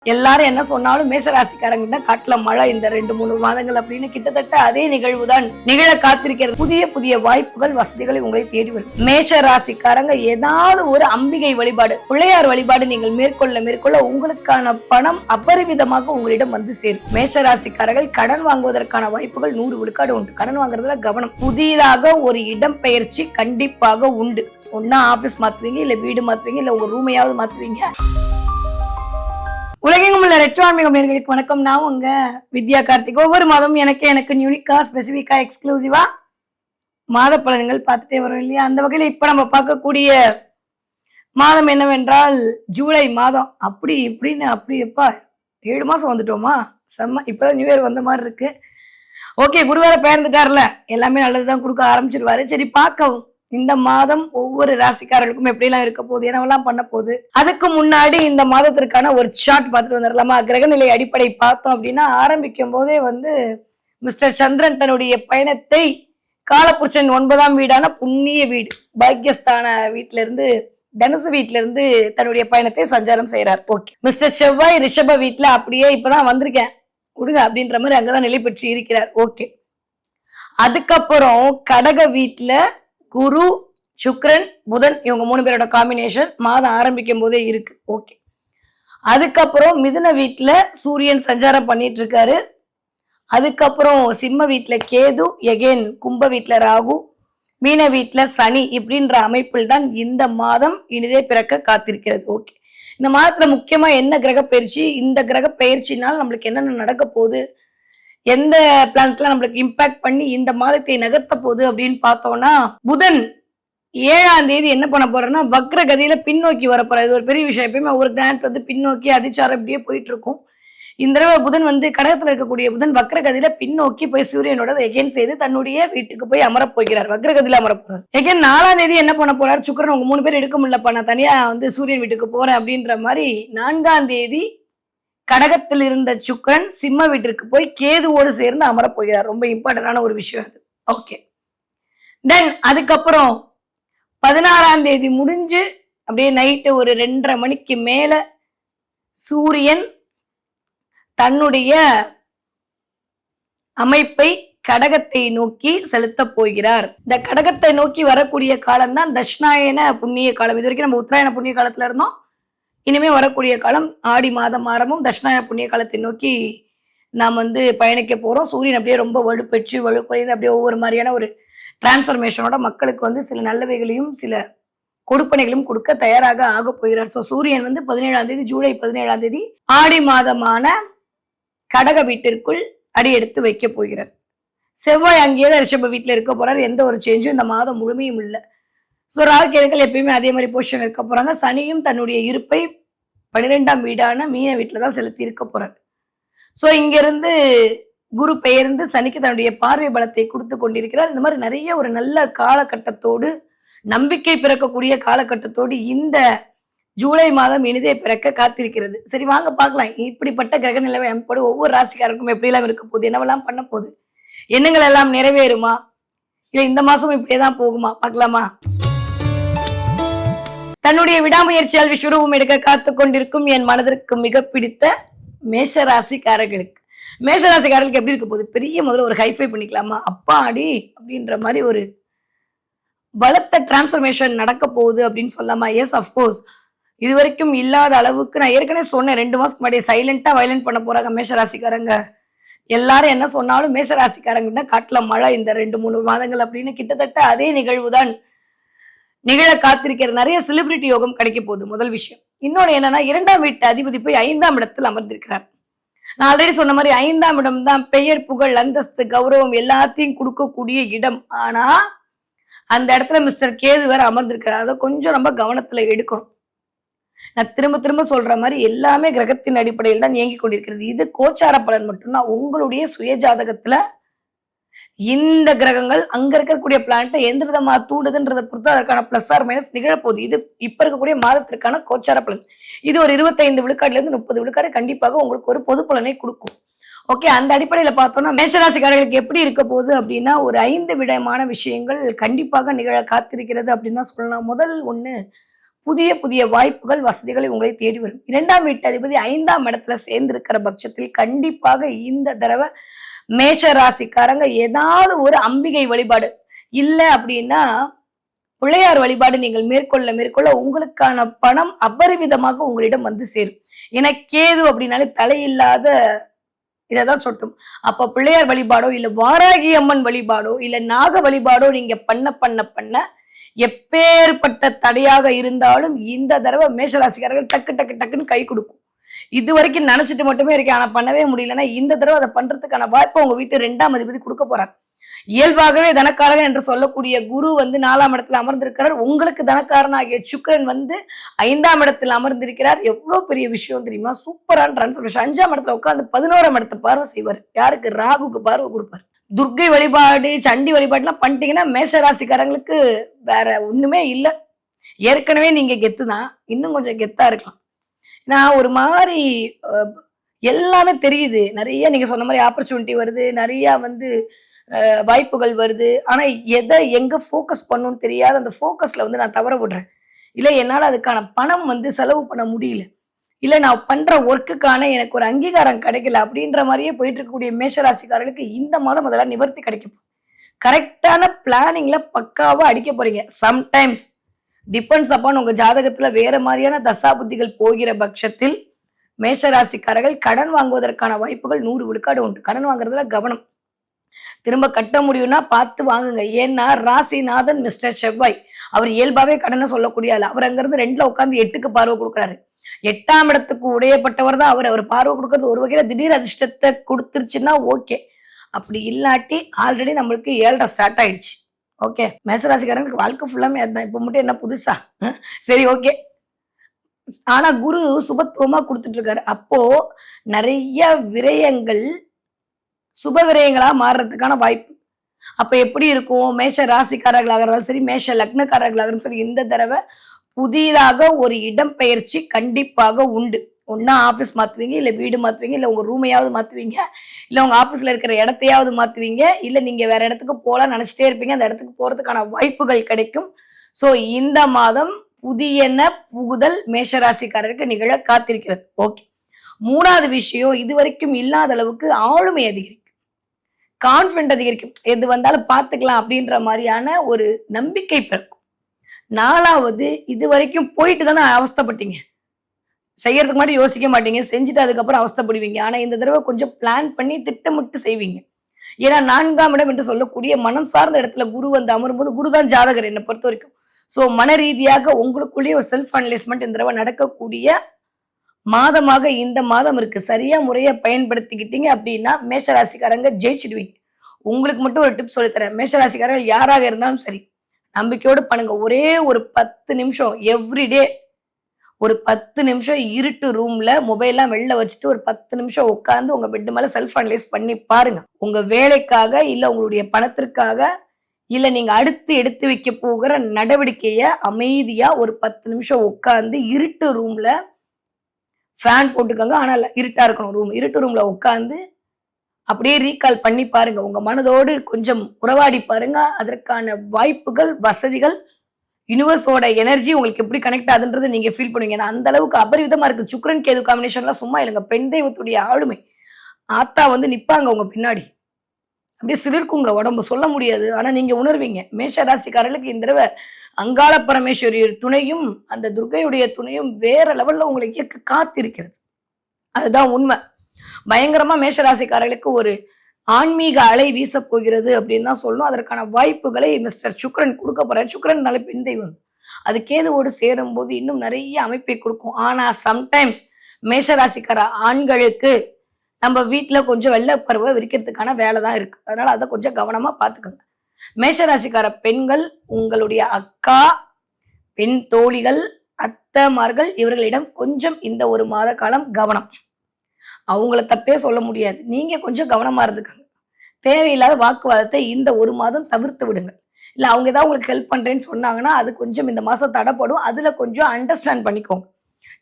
எல்லாரும் என்ன சொன்னாலும் மேசராசிக்காரங்க தான் காட்டுல மழை இந்த 2-3 மாதங்கள் அப்படின்னு கிட்டத்தட்ட அதே நிகழ்வுதான் நிகழ காத்திருக்கிறது. புதிய புதிய வாய்ப்புகள் வசதிகளை உங்களை தேடி வரும். மேஷராசிக்காரங்க ஏதாவது ஒரு அம்பிகை வழிபாடு, பிள்ளையார் வழிபாடு நீங்கள் மேற்கொள்ள உங்களுக்கான பணம் அபரிமிதமாக உங்களிடம் வந்து சேரும். மேஷராசிக்காரர்கள் கடன் வாங்குவதற்கான வாய்ப்புகள் 100 விழுக்காடு உண்டு. கடன் வாங்குறதுல கவனம். புதிதாக ஒரு இடம் பெயர்ச்சி கண்டிப்பாக உண்டு. ஒன்னா ஆபீஸ் மாத்துவீங்க, இல்ல வீடு மாத்துவீங்க, இல்ல உங்க ரூமையாவது மாத்துவீங்க. உலகெங்கும் உள்ள ரெட்ரோ ஆன்மீகம் நேயர்களுக்கு வணக்கம். நான் உங்க வித்யா கார்த்திக். ஒவ்வொரு மாதமும் எனக்கு யூனிக்கா ஸ்பெசிபிக்கா எக்ஸ்க்ளூசிவா மாத பலன்கள் பார்த்துட்டே வரும் இல்லையா? அந்த வகையில இப்ப நம்ம பார்க்கக்கூடிய மாதம் என்னவென்றால் ஜூலை மாதம். அப்படி எப்பா 7 மாசம் வந்துட்டோமா? செம்ம. இப்பதான் நியூ இயர் வந்த மாதிரி இருக்கு. ஓகே, குருவார பெயர்ந்துட்டார்ல, எல்லாமே நல்லதுதான் கொடுக்க ஆரம்பிச்சிருவாரு. சரி, பார்க்கவும் இந்த மாதம் ஒவ்வொரு ராசிக்காரர்களுக்கும் எப்படிலாம் இருக்க போகுது, என்னவெல்லாம் பண்ண போகுது. அதுக்கு முன்னாடி இந்த மாதத்திற்கான ஒரு சார்ட் பார்த்துட்டு வந்துடலாமா? கிரகநிலை அடிப்படை பார்த்தோம் அப்படின்னா ஆரம்பிக்கும் போதே மிஸ்டர் சந்திரன் தன்னுடைய பயணத்தை காலபுருஷன் 9ஆம் வீடான புண்ணிய வீடு பாக்கியஸ்தான வீட்டுல இருந்து தனுசு வீட்டுல இருந்து தன்னுடைய பயணத்தை சஞ்சாரம் செய்யறார். ஓகே, மிஸ்டர் செவ்வாய் ரிஷப வீட்டுல அப்படியே இப்பதான் வந்திருக்கேன் விடுங்க அப்படின்ற மாதிரி அங்கதான் நிலை பெற்று இருக்கிறார். ஓகே, அதுக்கப்புறம் கடக வீட்டுல குரு, சுக்கிரன், புதன் இவங்க 3 பேரோட காம்பினேஷன் மாதம் ஆரம்பிக்கும் போதே இருக்கு. ஓகே, அதுக்கப்புறம் மிதுன வீட்டுல சூரியன் சஞ்சாரம் பண்ணிட்டு இருக்காரு. அதுக்கப்புறம் சிம்ம வீட்டுல கேது, எகேன் கும்ப வீட்டுல ராகு, மீன வீட்டுல சனி இப்படின்ற அமைப்பில் தான் இந்த மாதம் இனிதே பிறக்க காத்திருக்கிறது. ஓகே, இந்த மாதத்துல முக்கியமா என்ன கிரக பயிற்சி, இந்த கிரக பயிற்சினால் நம்மளுக்கு என்னென்ன நடக்க போகுது, எந்த பிளானட்லாம் நம்மளுக்கு இம்பாக்ட் பண்ணி இந்த மாதத்தை நகர்த்த போகுது அப்படின்னு பார்த்தோம்னா, புதன் 7ஆம் தேதி என்ன பண்ண போறேன்னா வக்ர கதியில பின்னோக்கி வரப்போற. இது ஒரு பெரிய விஷயம். எப்பயுமே ஒரு பிளானட் பின்னோக்கி அதிச்சாரம் இப்படியே போயிட்டு இருக்கும். இந்த தடவை புதன் கடகத்துல இருக்கக்கூடிய புதன் வக்ர கதியில பின்னோக்கி போய் சூரியனோட எகேன் செய்து தன்னுடைய வீட்டுக்கு போய் அமரப் போகிறார். வக்ர கதியில அமர போறார். எகேன் 4ஆம் தேதி என்ன பண்ண போறார், சுக்கிரன் உங்க 3 பேர் எடுக்க முடியலப்பா, நான் தனியா சூரியன் வீட்டுக்கு போறேன் அப்படின்ற மாதிரி 4ஆம் தேதி கடகத்தில் இருந்த சுக்கிரன் சிம்ம வீட்டிற்கு போய் கேதுவோடு சேர்ந்து அமரப் போகிறார். ரொம்ப இம்பார்ட்டன்டான ஒரு விஷயம் அது. ஓகே, தென் அதுக்கப்புறம் 16ஆம் தேதி முடிஞ்சு அப்படியே நைட்டு ஒரு 2:30 மணிக்கு மேல சூரியன் தன்னுடைய அமைப்பை கடகத்தை நோக்கி செலுத்த போகிறார். இந்த கடகத்தை நோக்கி வரக்கூடிய காலம் தான் தட்சிணாயன புண்ணிய காலம். இது வரைக்கும் நம்ம உத்தராயண புண்ணிய காலத்துல இருந்தோம். இனிமே வரக்கூடிய காலம் ஆடி மாதம் ஆரம்பம் தட்சிணாயன புண்ணிய காலத்தை நோக்கி நாம் பயணிக்க போறோம். சூரியன் அப்படியே ரொம்ப வலுப்பெற்று வலுக்குறைந்து அப்படியே ஒவ்வொரு மாதிரியான ஒரு டிரான்ஸ்ஃபர்மேஷனோட மக்களுக்கு சில நல்லவைகளையும் சில கொடுப்பனைகளும் கொடுக்க தயாராக ஆக போகிறார். ஸோ சூரியன் 17ஆம் தேதி ஜூலை 17ஆம் தேதி ஆடி மாதமான கடக வீட்டிற்குள் அடி எடுத்து வைக்க போகிறார். செவ்வாய் அங்கேயே ரிஷப வீட்டுல இருக்க போறார். எந்த ஒரு சேஞ்சும் இந்த மாதம் முழுமையும் இல்லை. ஸோ ராகுகேதுக்கள் எப்பயுமே அதே மாதிரி பொசிஷன் இருக்க போறாங்க. சனியும் தன்னுடைய இருப்பை 12ஆம் வீடான மீன வீட்டுல தான் செலுத்தி இருக்க போறார். ஸோ இங்கிருந்து குரு பெயர்ந்து சனிக்கு தன்னுடைய பார்வை பலத்தை கொடுத்து கொண்டிருக்கிறார். இந்த மாதிரி நிறைய ஒரு நல்ல காலகட்டத்தோடு, நம்பிக்கை பிறக்கக்கூடிய காலகட்டத்தோடு இந்த ஜூலை மாதம் இனிதே பிறக்க காத்திருக்கிறது. சரி, வாங்க பார்க்கலாம் இப்படிப்பட்ட கிரக நிலைமை அமைப்போடு ஒவ்வொரு ராசிக்காரருக்கும் எப்படியெல்லாம் இருக்க போகுது, என்னவெல்லாம் பண்ண போகுது, எண்ணங்கள் எல்லாம் நிறைவேறுமா, இல்ல இந்த மாசம் இப்படியேதான் போகுமா பார்க்கலாமா? தன்னுடைய விடாமுயற்சியால் விஸ்வரூபம் எடுக்க காத்து கொண்டிருக்கும் என் மனதிற்கு மிக பிடித்த மேஷராசிக்காரர்களுக்கு எப்படி இருக்க போகுது? பெரிய முதல்ல ஒரு ஹைஃபை பண்ணிக்கலாமா? அப்பாடி அப்படின்ற மாதிரி ஒரு பலத்த டிரான்ஸ்ஃபர்மேஷன் நடக்க போகுது அப்படின்னு சொல்லலாமா? Yes, of course. இது வரைக்கும் இல்லாத அளவுக்கு நான் ஏற்கனவே சொன்னேன் 2 மாசத்துக்கு முன்னாடி சைலண்டா வயலண்ட் பண்ண போறாங்க மேஷராசிக்காரங்க. எல்லாரும் என்ன சொன்னாலும் மேஷராசிக்காரங்க தான் காட்டுல மழை இந்த 2-3 மாதங்கள் அப்படின்னு கிட்டத்தட்ட அதே நிகழ்வுதான் நிகழ காத்திருக்கிற. நிறைய செலிபிரிட்டி யோகம் கிடைக்க போகுது, முதல் விஷயம். இன்னொன்னு என்னன்னா, 2ஆம் வீட்டு அதிபதி போய் 5ஆம் இடத்தில் அமர்ந்திருக்கிறார். நான் ஆல்ரெடி சொன்ன மாதிரி 5ஆம் இடம் தான் பெயர், புகழ், அந்தஸ்து, கௌரவம் எல்லாத்தையும் கொடுக்கக்கூடிய இடம். ஆனா அந்த இடத்துல மிஸ்டர் கேது வேற அமர்ந்திருக்கிறார். அதை கொஞ்சம் நம்ம கவனத்துல எடுக்கணும். நான் திரும்ப திரும்ப சொல்ற மாதிரி எல்லாமே கிரகத்தின் அடிப்படையில் தான் இயங்கி கொண்டிருக்கிறது. இது கோச்சார பலன் மட்டும்தான். உங்களுடைய சுய ஜாதகத்துல இந்த கிரகங்கள் அங்க இருக்கக்கூடிய பிளானட்டை எந்த விதமா தூண்டுதுன்றதை பொறுத்து அதற்கான பிளஸ் ஆர் மைனஸ் நிகழப்போகுது. இது இப்ப இருக்கக்கூடிய மாதத்திற்கான கோச்சார பலன். இது ஒரு 25 விழுக்காடுல இருந்து 30 விழுக்காடு கண்டிப்பாக உங்களுக்கு ஒரு பொது பலனை கொடுக்கும். ஓகே, அந்த அடிப்படையில பார்த்தோம்னா மேஷராசிக்காரர்களுக்கு எப்படி இருக்க போகுது அப்படின்னா, ஒரு 5 விதமான விஷயங்கள் கண்டிப்பாக நிகழ காத்திருக்கிறது அப்படின்னு தான் சொல்லலாம். முதல் ஒண்ணு, புதிய புதிய வாய்ப்புகள் வசதிகளை உங்களை தேடி வரும். 2ஆம் வீட்டு அதிபதி 5ஆம் இடத்துல சேர்ந்திருக்கிற பட்சத்தில் கண்டிப்பாக இந்த தடவை மேஷ ராசிக்காரங்க ஏதாவது ஒரு அம்பிகை வழிபாடு இல்ல அப்படின்னா பிள்ளையார் வழிபாடு நீங்கள் மேற்கொள்ள மேற்கொள்ள உங்களுக்கான பணம் அபரிவிதமாக உங்களிடம் வந்து சேரும். ஏன்னா கேது அப்படின்னாலே தலையில்லாத இதைதான் சொட்டும். அப்ப பிள்ளையார் வழிபாடோ இல்ல வாராகி அம்மன் வழிபாடோ இல்ல நாக வழிபாடோ நீங்க பண்ண பண்ண பண்ண எப்பேற்பட்ட தடையாக இருந்தாலும் இந்த தடவை மேஷராசிக்காரர்கள் டக்கு டக்கு டக்குன்னு கை கொடுக்கும். இது வரைக்கும் நினைச்சிட்டு மட்டுமே இருக்கேன் ஆனா பண்ணவே முடியலன்னா இந்த தடவை அதை பண்றதுக்கான வாய்ப்பை உங்க வீட்டு 2ஆம் அதிபதி கொடுக்க போறார். இயல்பாகவே தனக்காரகன் என்று சொல்லக்கூடிய குரு 4ஆம் இடத்துல அமர்ந்திருக்கிறார். உங்களுக்கு தனக்காரன் ஆகிய சுக்கிரன் 5ஆம் இடத்தில் அமர்ந்திருக்கிறார். எவ்வளவு பெரிய விஷயம் தெரியுமா? சூப்பரான டிரான்ஸ்ஃபர்மேஷன். 5ஆம் இடத்துல உட்காந்து 11ஆம் இடத்தை பார்வை செய்வார். யாருக்கு? ராகுக்கு பார்வை கொடுப்பார். துர்க்கை வழிபாடு சண்டி வழிபாடுலாம் பண்ணிட்டீங்கன்னா மேஷ ராசிக்காரங்களுக்கு வேற ஒண்ணுமே இல்லை. ஏற்கனவே நீங்க கெத்து தான், இன்னும் கொஞ்சம் கெத்தா இருக்கலாம். நான் ஒரு மாதிரி எல்லாமே தெரியுது. நிறைய நீங்க சொன்ன மாதிரி ஆப்பர்ச்சுனிட்டி வருது, நிறைய வாய்ப்புகள் வருது. ஆனா எதை எங்க ஃபோக்கஸ் பண்ணணும்னு தெரியாத அந்த ஃபோக்கஸ்ல நான் தவற விடுறேன். இல்லை என்னால் அதுக்கான பணம் செலவு பண்ண முடியல, இல்லை நான் பண்ற ஒர்க்குக்கான எனக்கு ஒரு அங்கீகாரம் கிடைக்கல அப்படின்ற மாதிரியே போயிட்டு இருக்கக்கூடிய மேஷராசிக்காரர்களுக்கு இந்த மாதம் அதெல்லாம் நிவர்த்தி கிடைக்கும். கரெக்டான பிளானிங்ல பக்காவா அடிக்க போறீங்க. சம்டைம்ஸ் டிபெண்ட்ஸ் அப்பான் உங்க ஜாதகத்துல வேற மாதிரியான தசா புத்திகள் போகிற பட்சத்தில் மேஷராசிக்காரர்கள் கடன் வாங்குவதற்கான வாய்ப்புகள் 100 விழுக்காடு உண்டு. கடன் வாங்குறதுல கவனம். திரும்ப கட்ட முடியும்னா பார்த்து வாங்குங்க. ஏன்னா ராசிநாதன் மிஸ்டர் செவ்வாய் அவர் இயல்பாவே கடனை சொல்லக்கூடிய ஆள். அவர் அங்கிருந்து 2ல உட்காந்து 8க்கு பார்வை கொடுக்குறாரு. 8ஆம் இடத்துக்கு உடையப்பட்டவர் தான் அவர் பார்வை கொடுக்கறது ஒரு வகையில திடீர் அதிர்ஷ்டத்தை கொடுத்துருச்சுன்னா ஓகே. அப்படி இல்லாட்டி ஆல்ரெடி நம்மளுக்கு 7.5 ஸ்டார்ட் ஆயிடுச்சு. ஓகே, மேசராசிக்காரங்களுக்கு வாழ்க்கை ஃபுல்லாமே அதுதான். இப்ப மட்டும் என்ன புதுசா? சரி, ஓகே. ஆனா குரு சுபத்துவமா கொடுத்துட்டு இருக்காரு. அப்போ நிறைய விரயங்கள் சுப விரயங்களா மாறுறதுக்கான வாய்ப்பு. அப்ப எப்படி இருக்கும்? மேஷ ராசிக்காரர்களாக இருந்தாலும் சரி, மேஷ லக்னக்காரர்களாக இருந்தாலும் சரி, இந்த தடவை புதிதாக ஒரு இடம் பெயர்ச்சி கண்டிப்பாக உண்டு. ஒன்னா ஆபீஸ் மாத்துவீங்க, இல்ல வீடு மாத்துவீங்க, இல்ல உங்க ரூமையாவது மாத்துவீங்க, இல்ல உங்க ஆபீஸ்ல இருக்கிற இடத்தையாவது மாத்துவீங்க, இல்ல நீங்க வேற இடத்துக்கு போலாம் நினைச்சிட்டே இருப்பீங்க, அந்த இடத்துக்கு போறதுக்கான வாய்ப்புகள் கிடைக்கும். சோ இந்த மாதம் புதியன புகுதல் மேஷராசிக்காரருக்கு நிகழ காத்திருக்கிறது. ஓகே. 3வது விஷயம், இது வரைக்கும் இல்லாத அளவுக்கு ஆளுமை அதிகரிக்கும், கான்பிடன்ட் அதிகரிக்கும். எது வந்தாலும் பார்த்துக்கலாம் அப்படின்ற மாதிரியான ஒரு நம்பிக்கை பிறக்கும். 4வது, இது வரைக்கும் போயிட்டு தானே அவஸ்தைப்பட்டீங்க, செய்யறதுக்கு மட்டும் யோசிக்க மாட்டீங்க, செஞ்சுட்டு அதுக்கப்புறம் அவஸ்தைப்படுவீங்க. ஆனா இந்த தடவை கொஞ்சம் பிளான் பண்ணி திட்டமிட்டு செய்வீங்க. ஏன்னா 4ஆம் இடம் என்று சொல்லக்கூடிய மனம் சார்ந்த இடத்துல குரு அமரும்போது, குரு தான் ஜாதகர் என்னை பொறுத்த வரைக்கும். சோ மன ரீதியாக உங்களுக்குள்ளேயே ஒரு செல்ஃப் அனலைஸ்மெண்ட் இந்த தடவை நடக்கக்கூடிய மாதமாக இந்த மாதம் இருக்கு. சரியா முறையா பயன்படுத்திக்கிட்டீங்க அப்படின்னா மேஷராசிக்காரங்க ஜெயிச்சிடுவீங்க. உங்களுக்கு மட்டும் ஒரு டிப் சொல்லித்தரேன். மேஷராசிக்காரர்கள் யாராக இருந்தாலும் சரி, நம்பிக்கையோடு பண்ணுங்க. ஒரே ஒரு 10 நிமிஷம் எவ்ரிடே, ஒரு 10 நிமிஷம் இருட்டு ரூம்ல மொபைல்லாம் வெளில வச்சுட்டு ஒரு 10 நிமிஷம் உட்காந்து உங்க பெட் மேல செல்ஃப் அனலைஸ் பண்ணி பாருங்க. உங்க வேலைக்காக, இல்ல உங்களுடைய பணத்திற்காக, இல்ல நீங்க அடுத்து எடுத்து வைக்க போகிற நடவடிக்கைய அமைதியா ஒரு 10 நிமிஷம் உட்காந்து இருட்டு ரூம்ல ஃபேன் போட்டுக்கோங்க. ஆனால் இருட்டா இருக்கணும் ரூம். இருட்டு ரூம்ல உட்காந்து அப்படியே ரீகால் பண்ணி பாருங்க. உங்க மனதோடு கொஞ்சம் உறவாடி பாருங்க. அதற்கான வாய்ப்புகள், வசதிகள், யூனிவர்ஸோட எனர்ஜி உங்களுக்கு எப்படி கனெக்ட் ஆகுதுன்றது நீங்க ஃபீல் பண்ணுவீங்க. ஏன்னா அந்த அளவுக்கு அபரிவிதமா இருக்கு. சுக்கிரன் கேது காம்பினேஷன்லாம் சும்மா இல்லைங்க. பெண் தெய்வத்துடைய ஆளுமை. ஆத்தா நிப்பாங்க உங்க பின்னாடி, அப்படியே சிலிர்க்குங்க உடம்பு, சொல்ல முடியாது. ஆனா நீங்க உணர்வீங்க. மேஷ ராசிக்காரர்களுக்கு இந்த தடவை அங்காள பரமேஸ்வரி துணையும் அந்த துர்கையுடைய துணையும் வேற லெவல்ல உங்களை இயக்க காத்திருக்கிறது. அதுதான் உண்மை. பயங்கரமா மேஷராசிக்காரர்களுக்கு ஒரு ஆன்மீக அலை வீச போகிறது அப்படின்னு தான் சொல்லணும். அதற்கான வாய்ப்புகளை மிஸ்டர் சுக்ரன் கொடுக்க போறாரு. சுக்ரன்னால பெண் தெய்வம், அது கேதுவோடு சேரும் போது இன்னும் நிறைய அமைப்பை கொடுக்கும். ஆனா சம்டைம்ஸ் மேஷராசிக்கார ஆண்களுக்கு நம்ம வீட்டுல கொஞ்சம் வெள்ளை பருவ விரிக்கிறதுக்கான வேலை தான் இருக்கு. அதனால அதை கொஞ்சம் கவனமா பாத்துக்கோங்க. மேஷராசிக்கார பெண்கள், உங்களுடைய அக்கா, பெண் தோழிகள், அத்தைமார்கள், இவர்களிடம் கொஞ்சம் இந்த ஒரு மாத காலம் கவனம். அவங்கள தப்பே சொல்ல முடியாது, நீங்க கொஞ்சம் கவனமா இருந்துக்கங்க. தேவையில்லாத வாக்குவாதத்தை இந்த ஒரு மாதம் தவிர்த்து விடுங்க. இல்ல அவங்க ஏதாவது உங்களுக்கு ஹெல்ப் பண்றேன்னு சொன்னாங்கன்னா அது கொஞ்சம் இந்த மாசம் தடைப்படும். அதுல கொஞ்சம் அண்டர்ஸ்டாண்ட் பண்ணிக்கோங்க.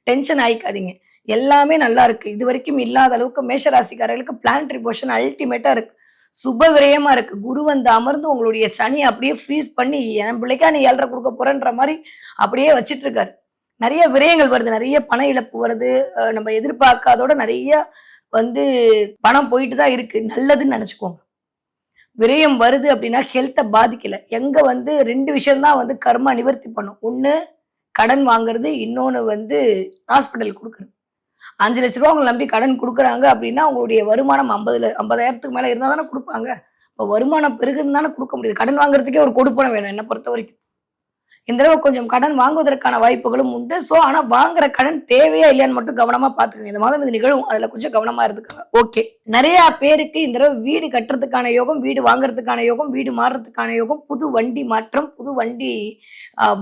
டென்ஷன் ஆயிக்காதீங்க. எல்லாமே நல்லா இருக்கு. இது வரைக்கும் இல்லாத அளவுக்கு மேஷராசிக்காரர்களுக்கு பிளானட்டரி பொசிஷன் அல்டிமேட்டா இருக்கு. சுப விரயமா இருக்கு. குரு அமர்ந்து உங்களுடைய சனி அப்படியே ஃப்ரீஸ் பண்ணி, என் பிள்ளைக்கா நீ 7.5 கொடுக்க போறன்ற மாதிரி அப்படியே வச்சிட்டு இருக்காரு. நிறைய விரயங்கள் வருது, நிறைய பண இழப்பு வருது. நம்ம எதிர்பார்க்காதோட நிறைய வந்து பணம் போயிட்டு தான் இருக்கு. நல்லதுன்னு நினைச்சுக்கோங்க. விரயம் வருது அப்படின்னா ஹெல்த்தை பாதிக்கல. எங்க வந்து 2 விஷயம் தான் வந்து கர்மா நிவர்த்தி பண்ணும். ஒண்ணு கடன் வாங்குறது, இன்னொன்னு வந்து ஹாஸ்பிட்டல் கொடுக்குறது. 5 லட்ச ரூபா உங்களை நம்பி கடன் கொடுக்குறாங்க அப்படின்னா உங்களுடைய வருமானம் 50,000க்கு மேல இருந்தா தானே கொடுப்பாங்க. இப்போ வருமானம் பெருகுன்னு தானே கொடுக்க முடியுது. கடன் வாங்குறதுக்கே ஒரு கொடுப்பனம் வேணும் என்னை பொறுத்த வரைக்கும். இந்த தடவை கொஞ்சம் கடன் வாங்குவதற்கான வாய்ப்புகளும் உண்டு. ஸோ ஆனா வாங்குற கடன் தேவையா இல்லையான்னு மட்டும் கவனமா பார்த்துக்கங்க. இந்த மாதம் இது நிகழும். அதுல கொஞ்சம் கவனமா இருந்துக்கங்க. ஓகே. நிறைய பேருக்கு இந்த தடவை வீடு கட்டுறதுக்கான யோகம், வீடு வாங்குறதுக்கான யோகம், வீடு மாறுறதுக்கான யோகம், புது வண்டி மாற்றம், புது வண்டி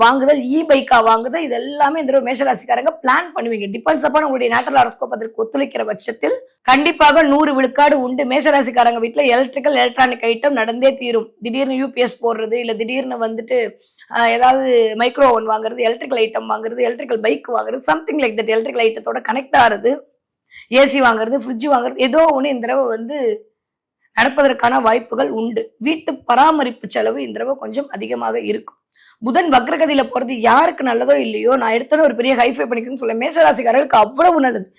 வாங்குதல், பைக்கா வாங்குதல், இது எல்லாமே இந்த தடவை மேஷராசிக்காரங்க பிளான் பண்ணுவீங்க. டிபெண்ட்ஸ் அப்பான் உங்களுடைய நேட்டல் ஹாரோஸ்கோப் அதற்கு ஒத்துழைக்கிற பட்சத்தில் கண்டிப்பாக 100 விழுக்காடு உண்டு. மேஷராசிக்காரங்க வீட்டுல எலக்ட்ரிக்கல் எலக்ட்ரானிக் ஐட்டம் நடந்தே தீரும். திடீர்னு யூபிஎஸ் போடுறது, இல்ல திடீர்னு வந்துட்டு ஏதாவது மைக்ரோ ஓவன் வாங்குறது, எலக்ட்ரிக்கல் ஐட்டம் வாங்குறது, எலக்ட்ரிக்கல் பைக் வாங்குறது, சம்திங் லைக் தட், எலக்ட்ரிக்கல் ஐட்டத்தோட கனெக்ட் ஆகுறது, ஏசி வாங்குறது, ஃப்ரிட்ஜ் வாங்குறது, ஏதோ ஒன்று இந்த தடவை வந்து நடப்பதற்கான வாய்ப்புகள் உண்டு. வீட்டு பராமரிப்பு செலவு இந்த தடவை கொஞ்சம் அதிகமாக இருக்கும். புதன் வக்ரகதியில போறது யாருக்கு நல்லதோ இல்லையோ, நான் எடுத்தோன்னு ஒரு பெரிய ஹைஃபை பண்ணிக்கணும்னு சொல்ல, மேஷராசிக்காரர்களுக்கு அவ்வளவு நல்லது.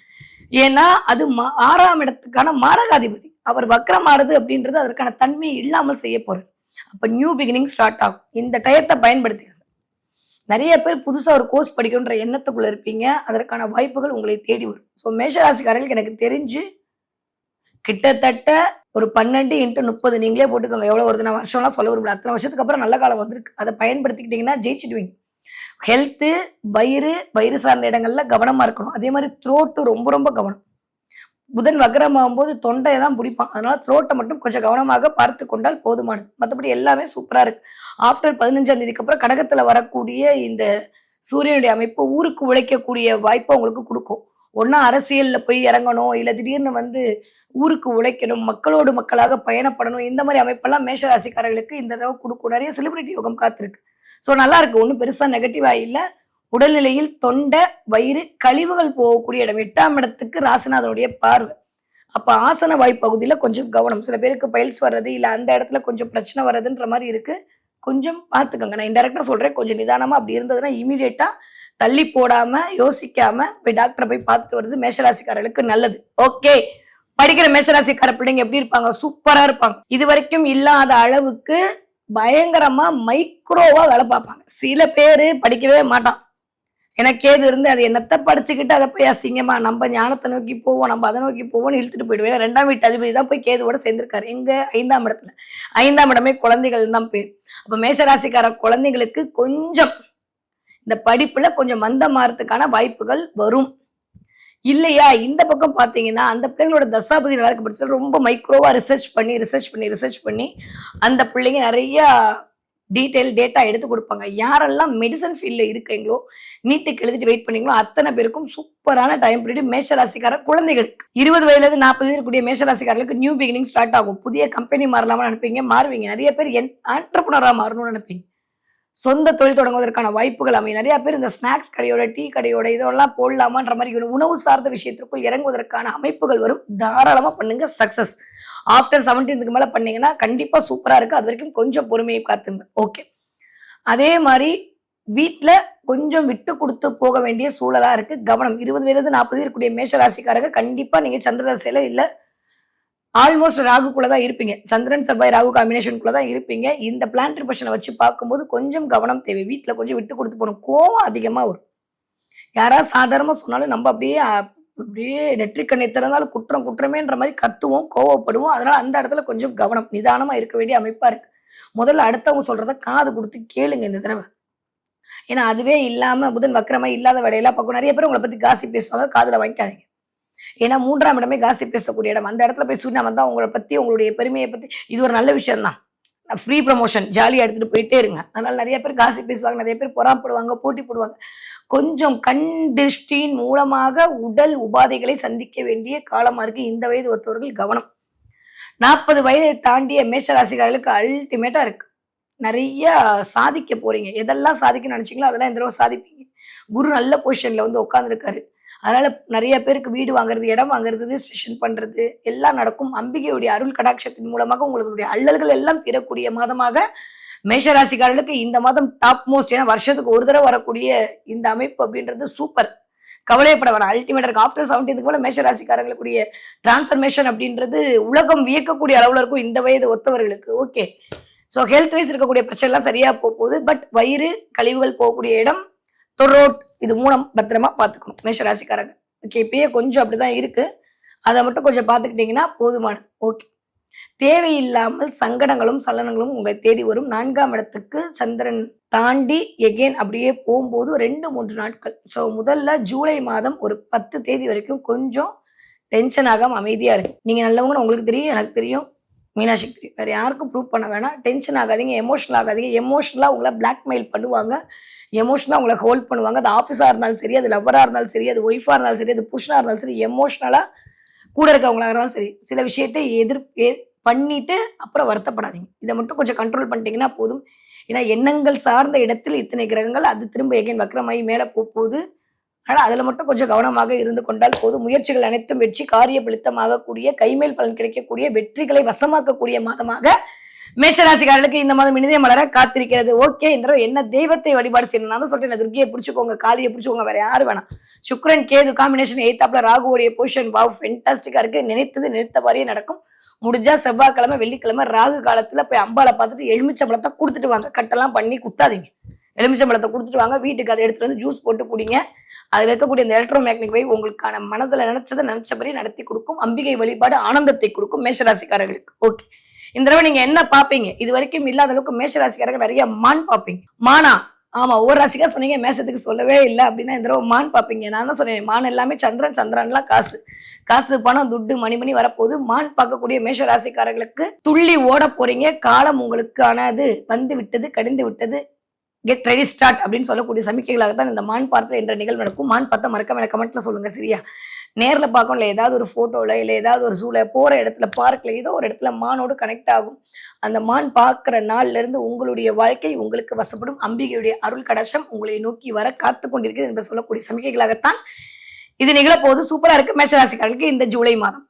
ஏன்னா அது 6ஆம் இடத்துக்கான மாரகாதிபதி. அவர் வக்ரமாறுது அப்படின்றது அதற்கான தன்மை இல்லாமல் செய்ய போறாரு. அப்ப நியூ பிகினிங் ஸ்டார்ட் ஆகும். இந்த டயத்தை பயன்படுத்திக்கங்க. நிறைய பேர் புதுசா ஒரு கோர்ஸ் படிக்கணுன்ற எண்ணத்துக்குள்ள இருப்பீங்க. அதற்கான வாய்ப்புகள் உங்களை தேடி வரும். ஸோ மேஷராசிக்காரர்களுக்கு எனக்கு தெரிஞ்சு கிட்டத்தட்ட ஒரு 12x30 நீங்களே போட்டுக்கோங்க. எவ்வளவு வருது, நான் வருஷம்லாம் சொல்ல விரும்பல. அத்தனை வருஷத்துக்கு அப்புறம் நல்ல காலம் வந்திருக்கு. அதை பயன்படுத்திக்கிட்டீங்கன்னா ஜெயிச்சிடுவீங்க. ஹெல்த்து, வயிறு சார்ந்த இடங்கள்ல கவனமா இருக்கணும். அதே மாதிரி த்ரோட்டு ரொம்ப ரொம்ப கவனம். புதன் வக்ரமாகும் போது தொண்டையை தான் பிடிப்பான். அதனால த்ரோட்டை மட்டும் கொஞ்சம் கவனமாக பார்த்து கொண்டால் போதுமானது. மற்றபடி எல்லாமே சூப்பரா இருக்கு. ஆஃப்டர் 15ஆம் தேதிக்கு அப்புறம் கடகத்துல வரக்கூடிய இந்த சூரியனுடைய அமைப்பு ஊருக்கு உழைக்கக்கூடிய வாய்ப்பை உங்களுக்கு கொடுக்கும். ஒன்னா அரசியல்ல போய் இறங்கணும், இல்ல திடீர்னு வந்து ஊருக்கு உழைக்கணும், மக்களோடு மக்களாக பயணப்படணும், இந்த மாதிரி அமைப்பெல்லாம் மேஷராசிக்காரர்களுக்கு இந்த தடவை கொடுக்கும். நிறைய செலிபிரிட்டி யோகம் காத்திருக்கு. ஸோ நல்லா இருக்கு. ஒன்றும் பெருசா நெகட்டிவா இல்லை. உடல்நிலையில் தொண்டை, வயிறு, கழிவுகள் போகக்கூடிய இடம் 8ஆம் இடத்துக்கு ராசிநாதனுடைய பார்வை. அப்ப ஆசன வாய் பகுதியில கொஞ்சம் கவனம். சில பேருக்கு பைல்ஸ் வர்றது, இல்ல அந்த இடத்துல கொஞ்சம் பிரச்சனை வர்றதுன்ற மாதிரி இருக்கு. கொஞ்சம் பார்த்துக்கோங்க. நான் இன்டெரக்டா சொல்றேன். கொஞ்சம் நிதானமா அப்படி இருந்ததுன்னா இமீடியட்டா தள்ளி போடாம யோசிக்காம போய் டாக்டரை போய் பார்த்துட்டு வருது மேஷராசிக்காரர்களுக்கு நல்லது. ஓகே. படிக்கிற மேஷராசிக்கார பிள்ளைங்க எப்படி இருப்பாங்க? சூப்பரா இருப்பாங்க. இது வரைக்கும் இல்லாத அளவுக்கு பயங்கரமா மைக்ரோவா வேலை பார்ப்பாங்க. சில பேரு படிக்கவே மாட்டான். எனக்கு கேது இருந்து அது என்னத்தை படிச்சுக்கிட்டு அதை போய் அசிங்கமா நம்ம ஞானத்தை நோக்கி போவோம், நம்ம அதை நோக்கி போவோம்னு இழுத்துட்டு போயிடுவோம். 2ஆம் வீட்டு அதிபதி தான் போய் கேதுவோட சேர்ந்திருக்காரு. எங்க 5ஆம் இடத்துல. 5ஆம் இடமே குழந்தைகள் தான் பேர். அப்ப மேஷராசிக்கார குழந்தைகளுக்கு கொஞ்சம் இந்த படிப்புல கொஞ்சம் மந்தமாறதுக்கான வாய்ப்புகள் வரும். இல்லையா இந்த பக்கம் பாத்தீங்கன்னா அந்த பிள்ளைங்களோட தசாபதி நல்லா இருக்க படிச்சு ரொம்ப மைக்ரோவா ரிசர்ச் பண்ணி அந்த பிள்ளைங்க நிறைய டீட்டெயில் டேட்டா எடுத்து கொடுப்பாங்க. யாரெல்லாம் மெடிசன் ஃபீல்ட்ல இருக்கீங்களோ, நீட்டுக்கு எழுதிட்டு வெயிட் பண்ணீங்களோ அத்தனை பேருக்கும் சூப்பரான டைம் பீரியட் மேஷராசிக்கார குழந்தைகளுக்கு. 20 வயதுல 40 இருக்கக்கூடிய மேஷராசிக்காரர்களுக்கு நியூ பிகினிங் ஸ்டார்ட் ஆகும். புதிய கம்பெனி மாறலாமா நினைப்பீங்க, மாறுவீங்க. நிறைய பேர் ஆண்டர்பிரனரா மாறணும்னு நினைப்பீங்க. சொந்த தொழில் தொடங்குவதற்கான வாய்ப்புகள் அமையும். நிறைய பேர் இந்த ஸ்நாக்ஸ் கடையோட, டீ கடையோட இதெல்லாம் போடலாமான்ற மாதிரி உணவு சார்ந்த விஷயத்திற்குள் இறங்குவதற்கான அமைப்புகள் வரும். தாராளமா பண்ணுங்க, சக்சஸ். ஆஃப்டர் 17க்கு மேல பண்ணீங்கன்னா கண்டிப்பா சூப்பரா இருக்கு. அது வரைக்கும் கொஞ்சம் பொறுமையை காத்துங்க. ஓகே. அதே மாதிரி வீட்டுல கொஞ்சம் விட்டு கொடுத்து போக வேண்டிய சூழலா இருக்கு. கவனம். 20 வயது 40 இருக்கக்கூடிய மேஷராசிக்காரங்க கண்டிப்பா நீங்க சந்திரராசியில இல்ல ஆல்மோஸ்ட் ராகுக்குள்ளதான் இருப்பீங்க. சந்திரன் செவ்வாய் ராகு காம்பினேஷனுக்குள்ளதான் இருப்பீங்க. இந்த பிளானட்டரி பொசிஷனை வச்சு பார்க்கும்போது கொஞ்சம் கவனம் தேவை. வீட்டுல கொஞ்சம் விட்டு கொடுத்து போகணும். கோவம் அதிகமா வரும். யாராவது சாதாரணமா சொன்னாலும் நம்ம அப்படியே நெற்றிக்கண்ணை திறந்தாலும் குற்றமேன்ற மாதிரி கத்துவோம், கோவப்படுவோம். அதனால அந்த இடத்துல கொஞ்சம் கவனம், நிதானமா இருக்க வேண்டிய அமைப்பா இருக்கு. முதல்ல அடுத்தவங்க சொல்றத காது கொடுத்து கேளுங்க இந்த தடவை. ஏன்னா அதுவே இல்லாம புதன் வக்கரமா இல்லாத வேலையெல்லாம் பார்க்கும். நிறைய பேர் உங்களை பத்தி காசி பேசுவாங்க, காதுல வாங்கிக்காதீங்க. ஏன்னா 3ஆம் இடமே காசி பேசக்கூடிய இடம். அந்த இடத்துல போய் சூரியன் வந்தா உங்களை பத்தி, உங்களுடைய பெருமையை பத்தி, இது ஒரு நல்ல விஷயம் தான். ஃப்ரீ ப்ரமோஷன் ஜாலியா எடுத்துட்டு போயிட்டே இருங்க. அதனால நிறைய பேர் காசி பேசுவாங்க, நிறைய பேர் பொறாப்படுவாங்க, போட்டி போடுவாங்க. கொஞ்சம் கண் திருஷ்டியின் மூலமாக உடல் உபாதைகளை சந்திக்க வேண்டிய காலமா இருக்கு. இந்த வயது ஒருத்தவர்கள் கவனம். 40 வயதை தாண்டிய மேஷராசிக்காரர்களுக்கு அல்டிமேட்டா இருக்கு. நிறைய சாதிக்க போறீங்க. எதெல்லாம் சாதிக்க நினைச்சீங்களோ அதெல்லாம் இந்த தடவை சாதிப்பீங்க. குரு நல்ல பொசிஷன்ல வந்து உட்கார்ந்துருக்காரு. அதனால நிறைய பேருக்கு வீடு வாங்குறது, இடம் வாங்குறது, ரிஜிஸ்ட்ரேஷன் பண்றது எல்லாம் நடக்கும். அம்பிகையுடைய அருள் கடாட்சத்தின் மூலமாக உங்களுடைய அல்லல்கள் எல்லாம் தீரக்கூடிய மாதமாக மேஷராசிக்காரர்களுக்கு இந்த மாதம் டாப் மோஸ்ட், ஏன்னா வருஷத்துக்கு ஒரு தடவை வரக்கூடிய இந்த அமைப்பு அப்படின்றது சூப்பர். கவலையப்பட வேணாம். அல்டிமேட் இருக்கு. ஆஃப்டர் 17 போல மேஷராசிக்காரர்களுக்குரிய டிரான்ஸ்ஃபர்மேஷன் அப்படின்றது உலகம் வியக்கக்கூடிய அளவுல இருக்கும் இந்த வயது ஒத்தவர்களுக்கு. ஓகே, ஸோ ஹெல்த் வைஸ் இருக்கக்கூடிய பிரச்சனை எல்லாம் சரியா போகுது. பட் வயிறு கழிவுகள் போகக்கூடிய இடம், தொரோட், இது மூலம் பத்திரமா பார்த்துக்கணும் மேஷராசிக்காரங்க. ஓகே, இப்பயே கொஞ்சம் அப்படிதான் இருக்கு, அதை மட்டும் கொஞ்சம் பார்த்துக்கிட்டீங்கன்னா போதுமானது. ஓகே, தேவையில்லாமல் சங்கடங்களும் சலனங்களும் உங்களை தேடி வரும். 4ஆம் இடத்துக்கு சந்திரன் தாண்டி எகெயின் அப்படியே போகும்போது 2-3 நாட்கள். ஸோ முதல்ல ஜூலை மாதம் ஒரு 10 தேதி வரைக்கும் கொஞ்சம் டென்ஷன் ஆகாம அமைதியா இருக்கு. நீங்க நல்லவங்கன்னு உங்களுக்கு தெரியும், எனக்கு தெரியும், மீனாட்சிக்கு தெரியும், வேற யாருக்கும் ப்ரூவ் பண்ண வேணாம். டென்ஷன் ஆகாதீங்க, எமோஷனல் ஆகாதீங்க. எமோஷனலா உங்களை பிளாக்மெயில் பண்ணுவாங்க, எமோஷனலா உங்களை ஹோல்ட் பண்ணுவாங்க. அது ஆஃபீஸா இருந்தாலும் சரி, அது லவ்வரா இருந்தாலும் சரி, அது ஒய்ஃபா இருந்தாலும் சரி, அது புருஷனா இருந்தாலும் சரி, எமோஷனலா கூட இருக்கவங்களா இருந்தாலும் சரி, சில விஷயத்தை பண்ணிட்டு அப்புறம் வருத்தப்படாதீங்க. இதை மட்டும் கொஞ்சம் கண்ட்ரோல் பண்ணிட்டீங்கன்னா போதும். ஏன்னா எண்ணங்கள் சார்ந்த இடத்தில் இத்தனை கிரகங்கள், அது திரும்ப எகைன் வக்ரமாயி மேல போகுது. அதனால அதுல மட்டும் கொஞ்சம் கவனமாக இருந்து கொண்டால் போதும். முயற்சிகள் அனைத்தும் வெற்றி, காரிய பிளித்தமாகக்கூடிய, கைமேல் பலன் கிடைக்கக்கூடிய, வெற்றிகளை வசமாக்கக்கூடிய மாதமாக மேஷராசிக்காரர்களுக்கு இந்த மாதம் இனிதே மலர காத்திருக்கிறது. ஓகே, இந்த தடவை என்ன தெய்வத்தை வழிபாடு செய்யணும்? நான் தான் சொல்றேன், துர்க்கையை பிடிச்சுக்கோங்க, காளியை பிடிச்சுக்கோங்க, வேற யாரு வேணாம். சுக்ரன் கேது காம்பினேஷன் 8ஆப்ல ராகுவோடைய பொசிஷன், வாவ் ஃபென்டாஸ்டிக்கா இருக்கு. நினைத்தது நினைத்த மாதிரியே நடக்கும். முடிஞ்சா செவ்வாய்க்கிழமை வெள்ளிக்கிழமை ராகு காலத்துல போய் அம்பாளை பார்த்துட்டு எலுமிச்சம்பழத்தை கொடுத்துட்டு வாங்க. கட்டெல்லாம் பண்ணி குத்தாதீங்க, எலுமிச்சம்பழத்தை கொடுத்துட்டு வாங்க. வீட்டுக்கு அதை எடுத்துட்டு வந்து ஜூஸ் போட்டு குடிங்க. அதுல இருக்கக்கூடிய இந்த எலக்ட்ரோ மேக்னிக் வை உங்களுக்கான மனதுல நினைச்சதை நினைச்சபடி நடத்தி கொடுக்கும். அம்பிகை வழிபாடு ஆனந்தத்தை கொடுக்கும் மேஷராசிக்காரர்களுக்கு. ஓகே, இந்த தடவை நீங்க என்ன பாப்பீங்க? இது வரைக்கும் இல்லாத அளவுக்கு மேஷராசிக்காரர்கள் நிறைய மான் பாப்பீங்க. மானா, ஆமா, ஒவ்வொரு ராசிக்கா சொன்னீங்க, மேஷத்துக்கு சொல்லவே இல்லை அப்படின்னா இந்த தடவை மான் பாப்பீங்க. நான் தான் சொன்னேன், மான் எல்லாமே சந்திரன், சந்திரன்லாம் காசு, காசு பணம் துட்டு மணி வரப்போகுது. மான் பார்க்கக்கூடிய மேஷ ராசிக்காரர்களுக்கு துள்ளி ஓட போறீங்க. காலம் உங்களுக்கானது வந்து விட்டது, கடிந்து விட்டது. கெட் ரெடி ஸ்டார்ட் அப்படின்னு சொல்லக்கூடிய சமிக்கைகளாக தான் இந்த மான் பார்த்தல் என்ற நிகழ்வு நடக்கும். மான் பார்த்தா மறக்காம எனக்கு கமெண்ட்ல சொல்லுங்க, சரியா? நேர்ல பார்க்கணும், இல்லை ஏதாவது ஒரு போட்டோல, இல்லை ஏதாவது ஒரு ஜூல, போற இடத்துல, பார்க்ல, ஏதோ ஒரு இடத்துல மானோடு கனெக்ட் ஆகும். அந்த மான் பார்க்கிற நாள்ல இருந்து உங்களுடைய வாழ்க்கை உங்களுக்கு வசப்படும். அம்பிகையுடைய அருள் கடாட்சம் உங்களை நோக்கி வர காத்து கொண்டிருக்கிறது என்று சொல்லக்கூடிய சமிக்கைகளாகத்தான் இது நிகழப்போது. சூப்பரா இருக்கு மேஷராசிக்காரர்களுக்கு இந்த ஜூலை மாதம்.